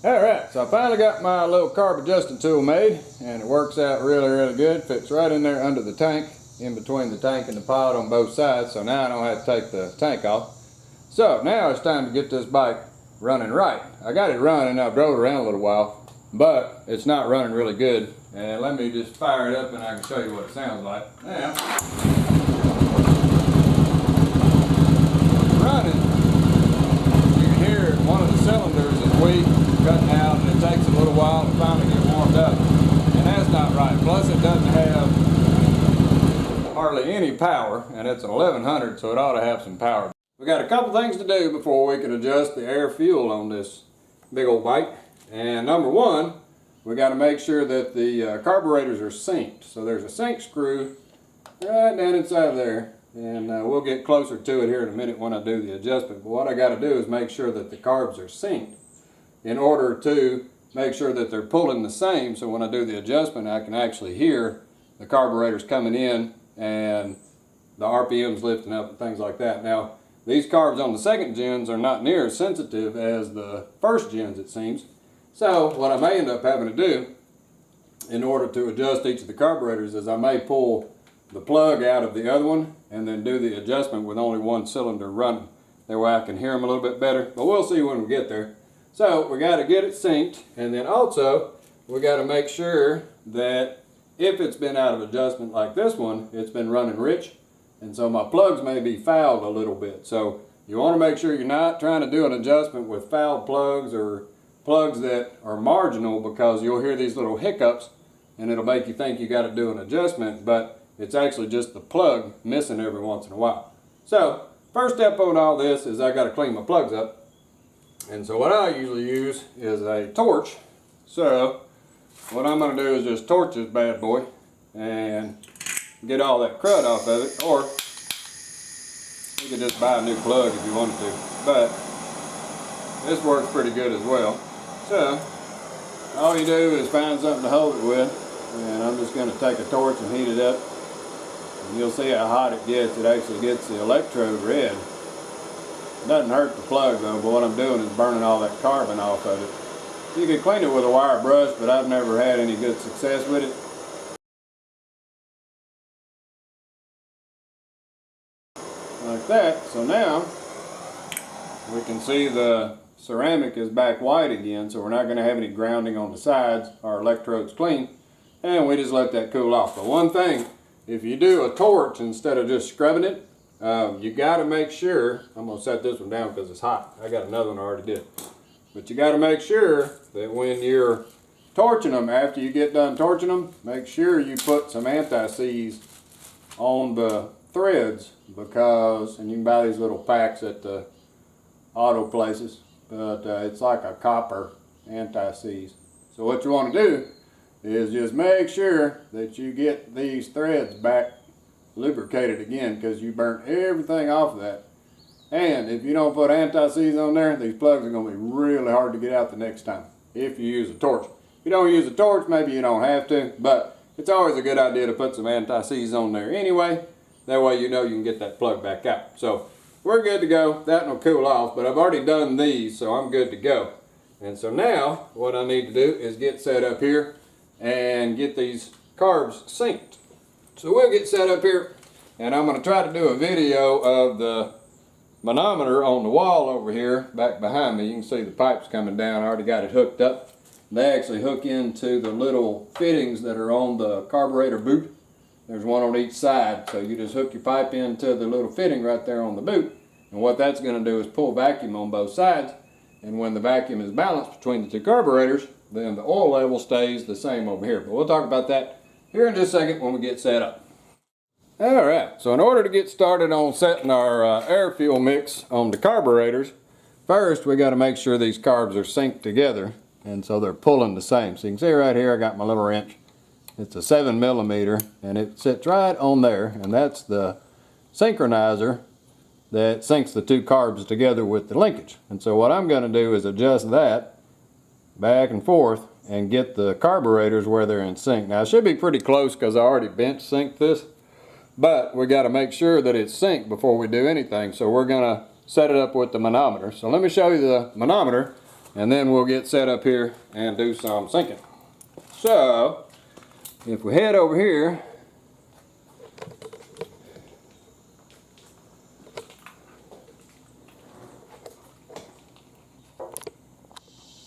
Alright, so I finally got my little carb adjusting tool made, and it works out really good. Fits right in there under the tank, in between the tank and the pod on both sides, so now I don't have to take the tank off. So now it's time to get this bike running right. I got it running, I drove it around a little while, but it's not running really good. And let me just fire it up and I can show you what it sounds like. Now, running, you can hear one of the cylinders is weak, cutting out, and it takes a little while to finally get warmed up. And that's not right. Plus it doesn't have hardly any power, and it's an 1100, so it ought to have some power. We got a couple things to do before we can adjust the air fuel on this big old bike. And number one, we got to make sure that the carburetors are synced. So there's a sync screw right down inside of there, and we'll get closer to it here in a minute when I do the adjustment. But what I got to do is make sure that the carbs are synced in order to make sure that they're pulling the same, so when I do the adjustment I can actually hear the carburetors coming in and the RPMs lifting up and things like that. Now, these carbs on the second gens are not near as sensitive as the first gens, it seems. So what I may end up having to do in order to adjust each of the carburetors is I may pull the plug out of the other one and then do the adjustment with only one cylinder running. That way I can hear them a little bit better, but we'll see when we get there. So we got to get it synced, and then also we got to make sure that if it's been out of adjustment like this one, it's been running rich, and so my plugs may be fouled a little bit. So you want to make sure you're not trying to do an adjustment with fouled plugs or plugs that are marginal, because you'll hear these little hiccups and it'll make you think you got to do an adjustment, but it's actually just the plug missing every once in a while. So first step on all this is I got to clean my plugs up. And so what I usually use is a torch. So what I'm going to do is just torch this bad boy and get all that crud off of it, or you can just buy a new plug if you wanted to, but this works pretty good as well. So all you do is find something to hold it with, and I'm just going to take a torch and heat it up, and you'll see how hot it gets. It actually gets the electrode red. It doesn't hurt the plug though, but what I'm doing is burning all that carbon off of it. You can clean it with a wire brush, but I've never had any good success with it. Like that. So now we can see the ceramic is back white again, so we're not going to have any grounding on the sides. Our electrode's clean, and we just let that cool off. But one thing, if you do a torch instead of just scrubbing it, you got to make sure, I'm going to set this one down because it's hot. I got another one I already did. But you got to make sure that when you're torching them, after you get done torching them, make sure you put some anti-seize on the threads, because, and you can buy these little packs at the auto places, but it's like a copper anti-seize. So what you want to do is just make sure that you get these threads back lubricated again, because you burnt everything off of that. And if you don't put anti-seize on there, these plugs are going to be really hard to get out the next time if you use a torch. If you don't use a torch, maybe you don't have to, but it's always a good idea to put some anti-seize on there anyway. That way you know you can get that plug back out. So we're good to go. That will cool off, but I've already done these, so I'm good to go. And so now what I need to do is get set up here and get these carbs synced. So we'll get set up here, and I'm going to try to do a video of the manometer on the wall over here back behind me. You can see the pipes coming down. I already got it hooked up. They actually hook into the little fittings that are on the carburetor boot. There's one on each side, so you just hook your pipe into the little fitting right there on the boot, and what that's going to do is pull vacuum on both sides, and when the vacuum is balanced between the two carburetors, then the oil level stays the same over here. But we'll talk about that here in just a second when we get set up. Alright, so in order to get started on setting our air fuel mix on the carburetors, first we got to make sure these carbs are synced together, and so they're pulling the same. So you can see right here I got my little wrench. It's a 7mm, and it sits right on there, and that's the synchronizer that syncs the two carbs together with the linkage. And so what I'm going to do is adjust that back and forth and get the carburetors where they're in sync. Now it should be pretty close because I already bench synced this, but we got to make sure that it's synced before we do anything. So we're going to set it up with the manometer. So let me show you the manometer. and then we'll get set up here and do some syncing. So if we head over here,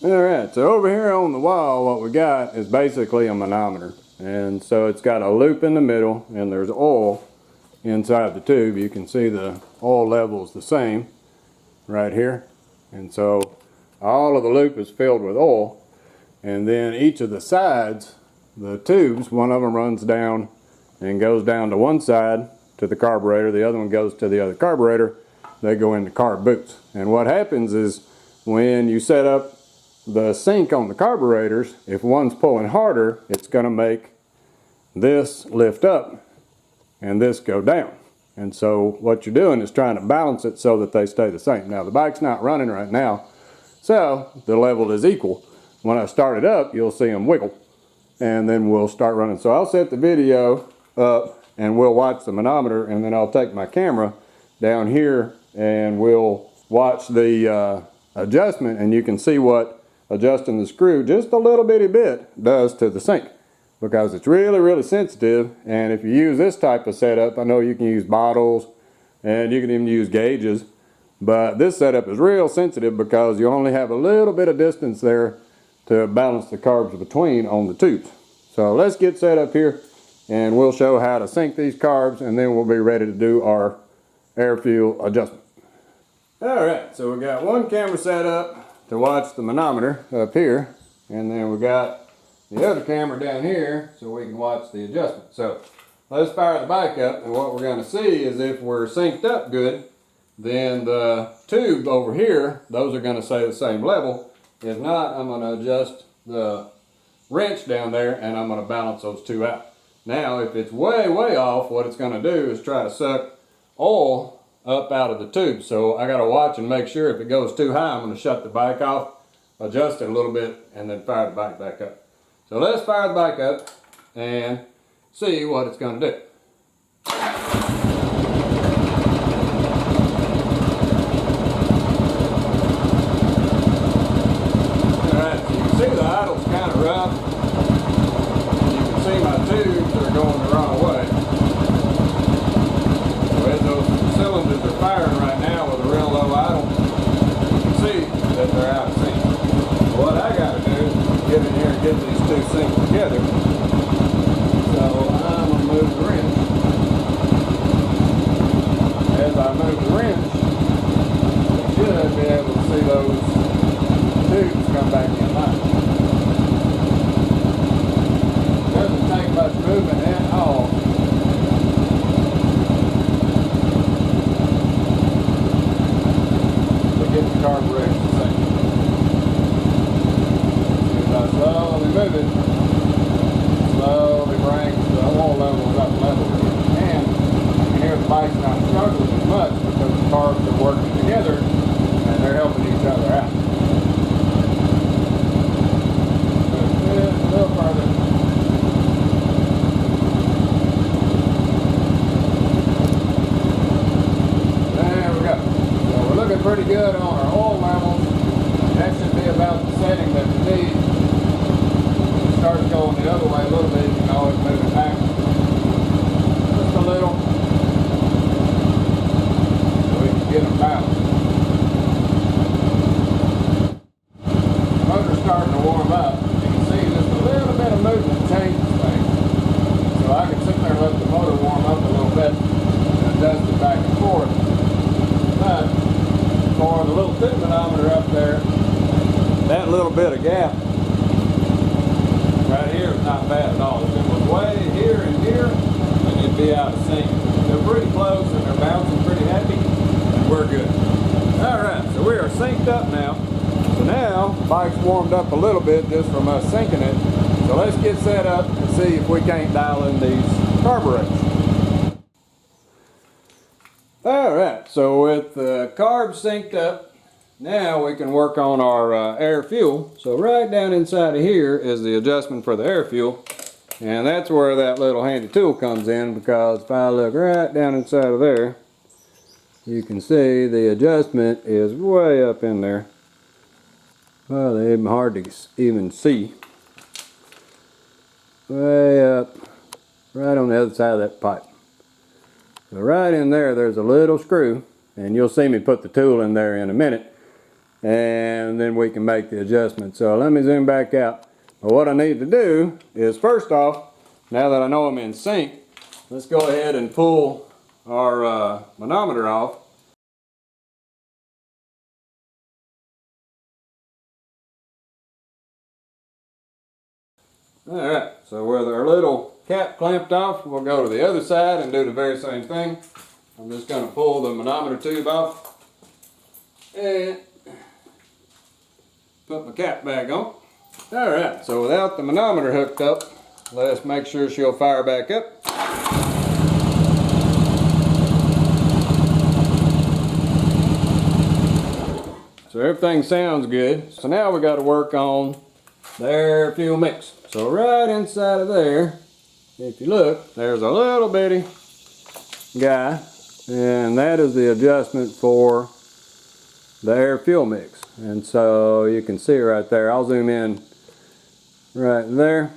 alright, so over here on the wall what we got is basically a manometer, and so it's got a loop in the middle and there's oil inside the tube. You can see the oil level is the same right here, and so all of the loop is filled with oil, and then each of the sides, the tubes, one of them runs down and goes down to one side to the carburetor, the other one goes to the other carburetor. They go into carb boots, and what happens is when you set up the sync on the carburetors, if one's pulling harder, it's going to make this lift up and this go down. And so what you're doing is trying to balance it so that they stay the same. Now the bike's not running right now, so the level is equal. When I start it up, you'll see them wiggle, and then we'll start running. So I'll set the video up and we'll watch the manometer, and then I'll take my camera down here and we'll watch the adjustment, and you can see what adjusting the screw just a little bitty bit does to the sync, because it's really sensitive. And if you use this type of setup, I know you can use bottles and you can even use gauges, but this setup is real sensitive because you only have a little bit of distance there to balance the carbs between on the tubes. So let's get set up here and we'll show how to sync these carbs, and then we'll be ready to do our air fuel adjustment. Alright, so we got one camera set up to watch the manometer up here, and then we got the other camera down here so we can watch the adjustment. So let's fire the bike up, and what we're going to see is if we're synced up good, then the tube over here, those are going to stay the same level. If not, I'm going to adjust the wrench down there and I'm going to balance those two out. Now if it's way off, what it's going to do is try to suck oil up out of the tube. So I got to watch and make sure. If it goes too high, I'm going to shut the bike off, adjust it a little bit, and then fire the bike back up. So let's fire the bike up and see what it's going to do. Alright, so you can see the idle's kind of rough. You can see my tubes are going the wrong way. So as those cylinders are firing right now with a real low idle, you can see that they're out of sync. What I got to do is get in here and get these two synced together. So I'm going to move the wrench. As I move the wrench, you should be able to see those tubes come back in line. It doesn't take much movement at all to get the carburetor synced. As I slowly move it, slowly brings the oil levels up level again. And you can hear the bike's not struggling as much because the carbs are working together and they're helping each other out. A little further. There we go. So we're looking pretty good on our oil levels. That should be about the setting that we need. If it starts going the other way a little bit, you can always move it back just a little so we can get them balanced. The motor's starting to warm up. You can see just a little bit of movement changes things. So I can sit there and let the motor warm up a little bit and adjust it back and forth. But for the little tip manometer up there, that little bit of gap right here is not bad at all. If it was way here and here, then it'd be out of sync. They're pretty close and they're bouncing pretty happy, and we're good. Alright, so we are synced up now. So now, the bike's warmed up a little bit just from us syncing it. So let's get set up and see if we can't dial in these carburetors. Alright, so with the carbs synced up, now we can work on our air fuel. So right down inside of here is the adjustment for the air fuel. And that's where that little handy tool comes in, because if I look right down inside of there, you can see the adjustment is way up in there. Well, they're even hard to even see. Way up, right on the other side of that pipe. So right in there, there's a little screw, and you'll see me put the tool in there in a minute, and then we can make the adjustment. So let me zoom back out. But what I need to do is, first off, now that I know I'm in sync, let's go ahead and pull our manometer off. Alright, so with our little cap clamped off, we'll go to the other side and do the very same thing. I'm just going to pull the manometer tube off and put my cap back on. Alright, so without the manometer hooked up, let's make sure she'll fire back up. So everything sounds good. So now we got to work on the air fuel mix. So right inside of there, if you look, there's a little bitty guy, and that is the adjustment for the air fuel mix. And so you can see right there. I'll zoom in right there.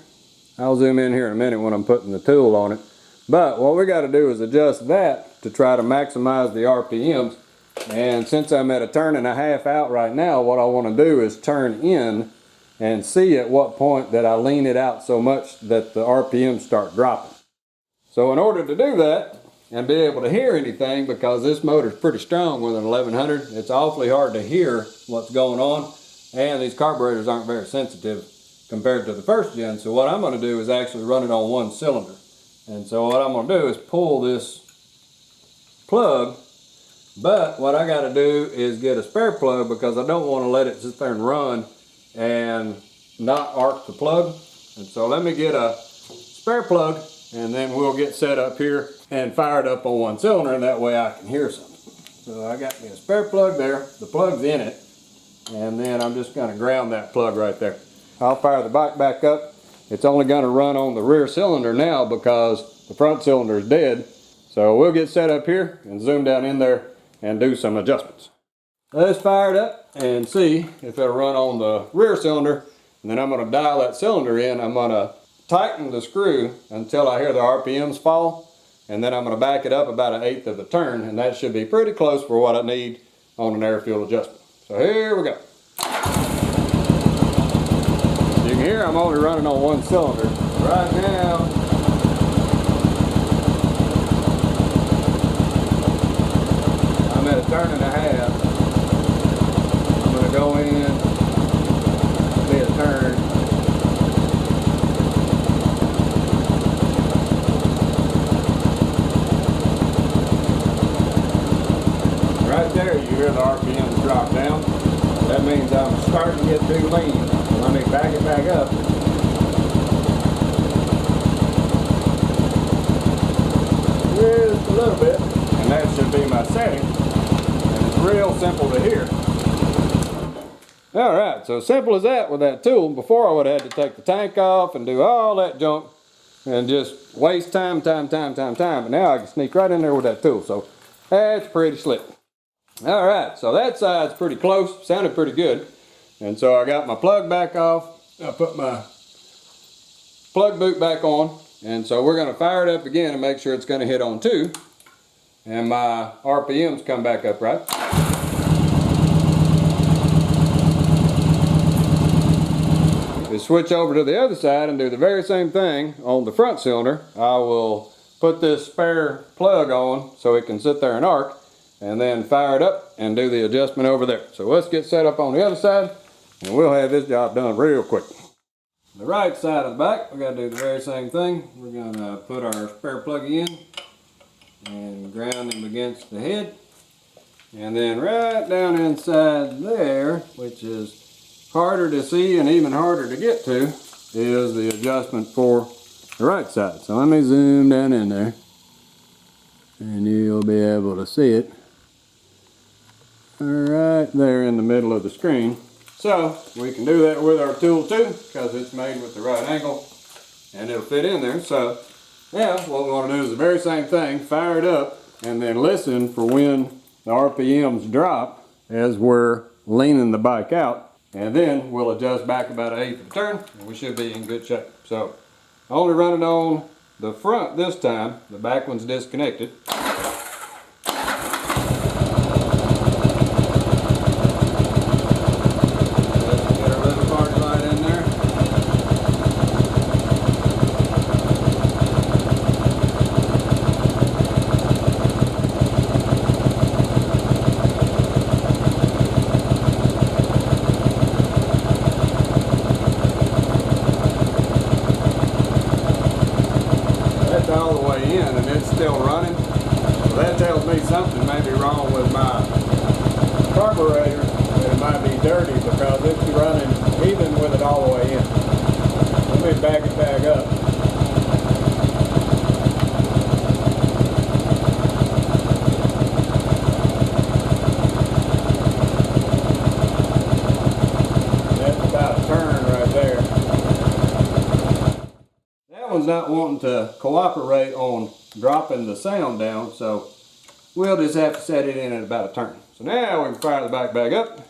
I'll zoom in here in a minute when I'm putting the tool on it. But what we got to do is adjust that to try to maximize the RPMs. And since I'm at a turn and a half out right now, what I want to do is turn in and see at what point that I lean it out so much that the RPMs start dropping. So in order to do that and be able to hear anything, because this motor is pretty strong with an 1100, it's awfully hard to hear what's going on, and these carburetors aren't very sensitive compared to the first gen. So what I'm going to do is actually run it on one cylinder. And so what I'm going to do is pull this plug, but what I got to do is get a spare plug because I don't want to let it sit there and run and not arc the plug. And so let me get a spare plug, and then we'll get set up here and fire it up on one cylinder, and that way I can hear something. So I got me a spare plug there, the plug's in it, and then I'm just going to ground that plug right there. I'll fire the bike back up. It's only going to run on the rear cylinder now because the front cylinder is dead. So we'll get set up here and zoom down in there and do some adjustments. Let's fire it up and see if it'll run on the rear cylinder. And then I'm going to dial that cylinder in. I'm going to tighten the screw until I hear the RPMs fall. And then I'm going to back it up about 1/8 of a turn. And that should be pretty close for what I need on an air fuel adjustment. So here we go. You can hear I'm only running on one cylinder. Right now, I'm at a turn and a half. I'm going to go in, be a turn. Right there you hear the RPMs drop down. That means I'm starting to get too lean. Let me back it back up. Just a little bit, and that should be my setting. And it's real simple to hear. Alright, so simple as that with that tool. Before I would have had to take the tank off and do all that junk and just waste time. But now I can sneak right in there with that tool. So that's pretty slick. Alright, so that side's pretty close. Sounded pretty good. And so I got my plug back off. I put my plug boot back on. And so we're going to fire it up again and make sure it's going to hit on 2. And my RPMs come back up right. We switch over to the other side and do the very same thing on the front cylinder. I will put this spare plug on so it can sit there and arc, and then fire it up and do the adjustment over there. So let's get set up on the other side, and we'll have this job done real quick. The right side of the bike, we got to do the very same thing. We're going to put our spare plug in and ground him against the head. And then right down inside there, which is harder to see and even harder to get to, is the adjustment for the right side. So let me zoom down in there, and you'll be able to see it right there in the middle of the screen. So we can do that with our tool too, because it's made with the right angle and it'll fit in there. So yeah, what we want to do is the very same thing, fire it up, and then listen for when the RPMs drop as we're leaning the bike out. and then we'll adjust back about 1/8 of a turn, and we should be in good shape. So only running on the front this time, the back one's disconnected. All the way in and it's still running. So that tells me something may be wrong with my carburetor, that it might be dirty because it's running even with it all the way in. Let me back it back up. That's about a turn right there. One's not wanting to cooperate on dropping the sound down, so we'll just have to set it in at about a turn. So now we can fire the back up.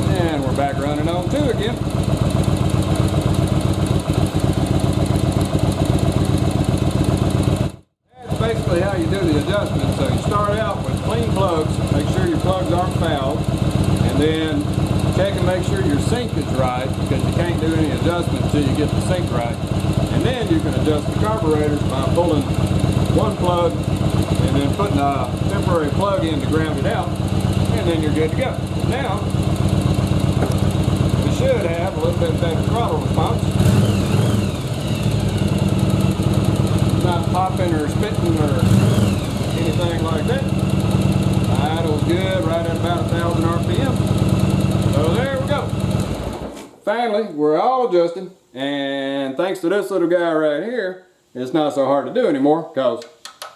And we're back running on 2 again. That's basically how you do the adjustment. So you start out with clean plugs, make sure your plugs aren't fouled. And then check and make sure your sink is right, because you can't do any adjustment until you get the sink right. And then you can adjust the carburetors by pulling one plug and then putting a temporary plug in to ground it out, and then you're good to go. Now, we should have a little bit better throttle response. Not popping or spitting or anything like that. Idle's good, right at about 1,000 RPM. So there we go. Finally, we're all adjusted, and thanks to this little guy right here, it's not so hard to do anymore because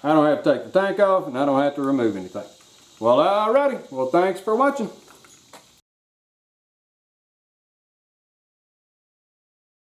I don't have to take the tank off and I don't have to remove anything. Well, alrighty. Well, thanks for watching.